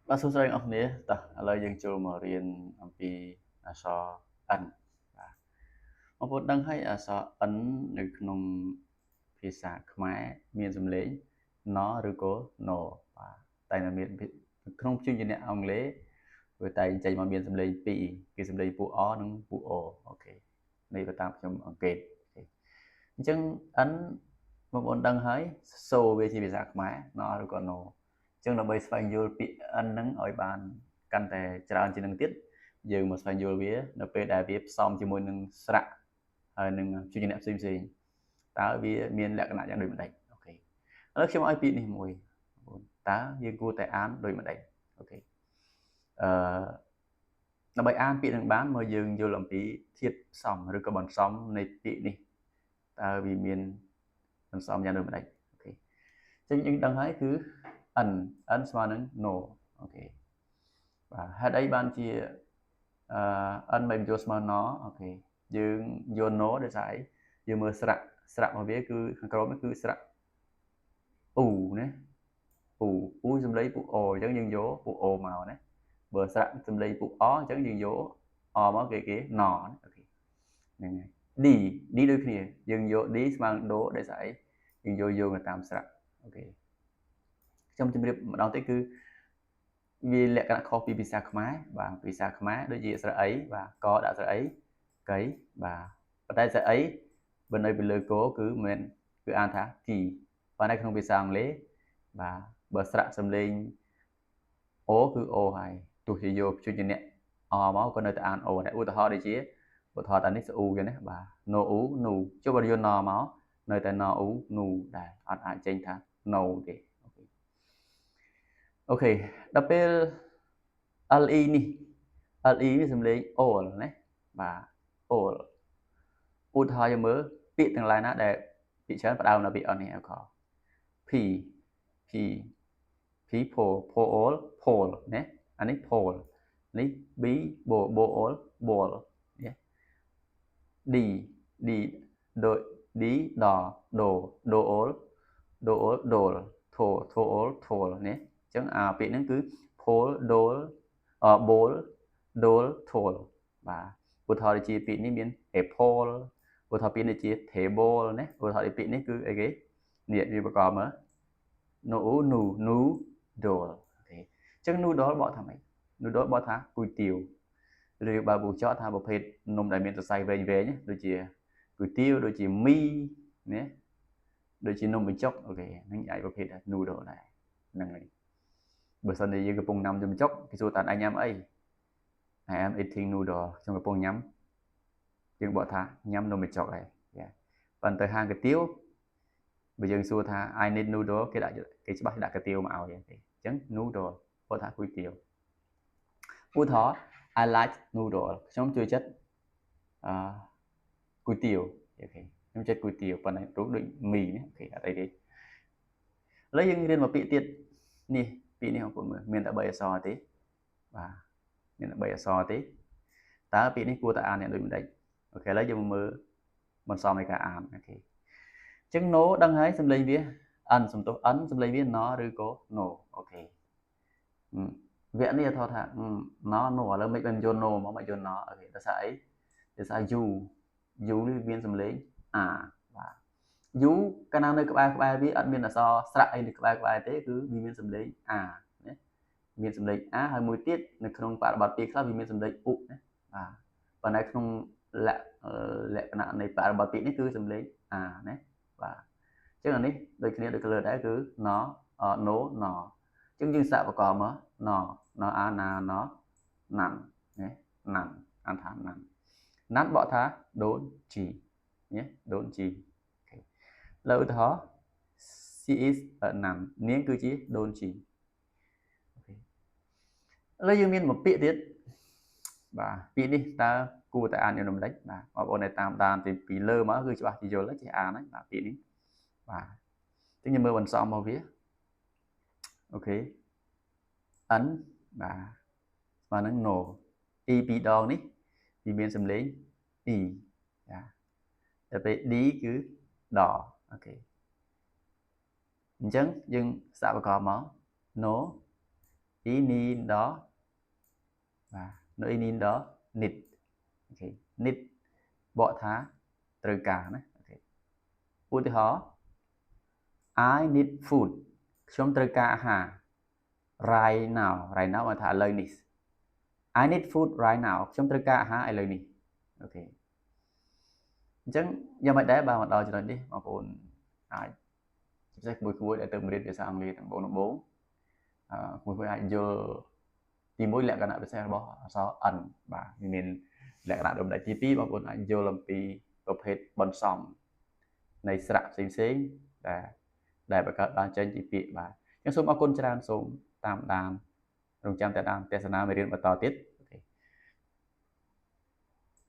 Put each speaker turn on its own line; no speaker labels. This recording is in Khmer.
បាទសួស្តីអ្នកនរគ្នាតោះឥឡូវយើងចូលមករៀនអំពីអក្សរ N បាទបងប្អូនដឹងហើយអក្សរ N នៅក្នុងភាសាខ្មែរមានសំឡេងណឬក៏ no បាទតែនៅមានក្នុងព្យញ្ជនៈអង់គ្លេសវាតែចេញមកមានសំឡេងពីរគឺសំឡេងពួក O និងពួក O អូខេនេះបើតាមខ្ញុំអង្កេតអញ្ចឹង N បងប្អូនដឹងហើយសូវាជាភាសាខ្មែរណឬក៏ no អញ្ចឹងដើម្បីស្វែងយល់ពាក្យ N ហ្នឹងឲ្យបានកាន់តែច្រើនជាងនឹងទៀតយើងមកស្វែងយល់វានៅពេលដែលវាផ្សំជាមួយនឹងស្រៈហើយនឹងព្យញ្ជនៈផ្សេងៗតើវាមានលក្ខណៈយ៉ាងដូចម្ដេចអូខេឥឡូវខ្ញុំឲ្យពាក្យនេះមួយបងតើយើងគួរតែអានដូចម្ដេចអូខេអឺដើម្បីអានពាក្យនឹងបានមកយើងយល់អំពីធាតុផ្សំឬក៏បន្សំនៃពាក្យនេះតើវាមានបន្សំយ៉ាងដូចម្ដេចអូខេអញ្ចឹងយើងដឹងហើយគឺ n n ស្មើនឹង no អូខេបាទហេតុអីបានជាn មិនយកស្មើ no អូខេយើងយក no ដោយសារអីយើងមើលស្រៈរបស់វាគឺខាងក្រោមនេះគឺស្រៈ u ណាu សំឡេងពួក o អញ្ចឹងយើងយកពួក o មកណាបើស្រៈសំឡេងពួក o អញ្ចឹងយើងយក o មកគេ no អូខេហ្នឹងហើយ d ដូចគ្នាយើងយក d ស្មើនឹង do ដោយសារអីយើងយកទៅតាមស្រៈអូខេខ្ញុំជម្រាបម្ដងទៀតគឺវាលក្ខណៈខុសពីភាសាខ្មែរបាទភាសាខ្មែរដូចជាស្រៈអីបាទកដាក់ស្រៈអីកៃបាទប៉ុន្តែស្រៈអីបើនៅពីលើកគឺមិនគឺអានថា t ប៉ុន្តែក្នុងភាសាអង់គ្លេសបាទបើស្រៈសំឡេង o គឺ o ហើយទោះជាយកព្យញ្ជនៈ o មកក៏នៅតែអាន o ដែរឧទាហរណ៍ដូចជាឧទាហរណ៍តានេះស្អ៊ូចឹងណាបាទ no u nu ចុះបើយក no មកនៅតែ no u nu ដែរអត់អាចចេញថា no ទេអូខេដល់ពេល le នេះ le វាសំឡេង all ណាបាទ all ឧទាហរណ៍យើងមើលពាក្យទាំងឡាយណាដែលពាក្យច្រើនផ្ដើមនៅពាក្យ n នេះអក p p p pole pole pole ណាអានេះ pole នេះ b ball ball ណា d d ដូច d ដ do do all do all dol tho tho all thol ណាអញ្ចឹងអាពាក្យហ្នឹងគឺ pole dol ball dol thol បាទឧទាហរណ៍ដូចជាពាក្យនេះមាន apple ឧទាហរណ៍ពាក្យនេះជា table ណាឧទាហរណ៍ពាក្យនេះគឺអីគេនេះវាប្រកបមើល no nu nu dol អូខេអញ្ចឹង noodle បកថាម៉េច noodle បកថាគុយទាវឬបើពូចកថាប្រភេទនំដែលមានសរសៃវែងដូចជាគុយទាវដូចជាមីណាដូចជានំបញ្ចុកអូខេហ្នឹងអាចប្រភេទ noodle ដែរហ្នឹងហើយបើសិនជាយើងកំពុងញ៉ាំនំបញ្ចុកគេសួរតើអញញ៉ាំអី I am eating noodle ខ្ញុំកំពុងញ៉ាំយើងបកថាញ៉ាំនំបញ្ចុកហើយប៉ុន្តែហាងគុយទាវបើយើងសួរថា I need noodle គេដាក់គេច្បាស់ដាក់គុយទាវមកឲ្យទេអញ្ចឹង noodle បកថាគុយទាវឧទាហរណ៍ I like noodle ខ្ញុំចូលចិត្តគុយទាវអូខេខ្ញុំចិត្តគុយទាវប៉ុន្តែរូបដូចមីណាអូខេអត់អីទេឥឡូវយើងរៀនមកពាក្យទៀតនេះពាក្យនេះបងប្អូនមើលមានតែ3អក្សរទេបាទមានតែ3អក្សរទេតើពាក្យនេះគួរតែអានយ៉ាងដូចម្ដេចអូខេឥឡូវយើងមកមើលបន្សំនៃការអានអូខេអញ្ចឹង no ដឹងហើយសំឡេងវា n សំទោស n សំឡេងវា no ឬក៏ no អូខេវគ្គនេះថា no no ឥឡូវមិនបានយក no មកមកយក no អូខេដោយសារអីដោយសារ u u នេះមានសំឡេង a បាទ u កាលណានៅក្បែរវាអត់មានអក្សរស្រៈអីនៅក្បែរទេគឺវាមានសំឡេង a ណាមានសំឡេង a ហើយមួយទៀតនៅក្នុងបរិបទពាក្យខ្លះវាមានសំឡេង u ណាបាទប៉ុន្តែក្នុងលក្ខណៈនៃបរិបទពាក្យនេះគឺសំឡេង a ណាបាទអញ្ចឹងអានេះដូចគ្នាដូច color ដែរគឺ no no no អញ្ចឹងយើងសាកប្រកបមក no no a na no nan ណា nan អានថា nan nan បកថា don't g ណា don't g លើឧទាហរណ៍ she is a nun នាងគឺជា don't g ឥឡូវយើងមានមួយពាក្យទៀតបាទពាក្យនេះតើគួរតែអានយ៉ាងដូចម្ដេចបាទបងប្អូនតាមដានពីលើមកគឺច្បាស់ជាយល់ហើយចេះអានហើយបាទពាក្យនេះបាទអញ្ចឹងយើងមើលបន្សំរបស់វាអូខេ n បាទស្មើនឹង no e ពីរដងនេះវាមានសំឡេង e ចាតែពេល d គឺដអូខេអញ្ចឹងយើងសាកប្រកបមក no ý nín đó và nó ý nín đó nít ok nít bỏ thá từ cả này ok ưu tiên họ I need food ខ្ញុំត្រូវការអាហារ right now មកថាឥឡូវនេះ I need food right now ខ្ញុំត្រូវការអាហារឥឡូវនេះអូខេអញ្ចឹងយ៉ាងម៉េចដែរបើមកដល់ចំណុចនេះបងប្អូនអាចពិសេសក្មួយៗដែលទៅរៀនភាសាអង់គ្លេសទាំងបងក្មួយៗអាចយល់ទី1លក្ខណៈពិសេសរបស់អក្សរ n បាទវាមានលក្ខណៈដូចតែទី2បងប្អូនអាចយល់អំពីប្រភេទបន្សំនៃស្រៈផ្សេងៗដែលបង្កើតបានចេញពីពាក្យបាទអញ្ចឹងសូមអរគុណច្រើនសូមតាមដានរងចាំតែតាមទស្សនាមេរៀនបន្តទៀត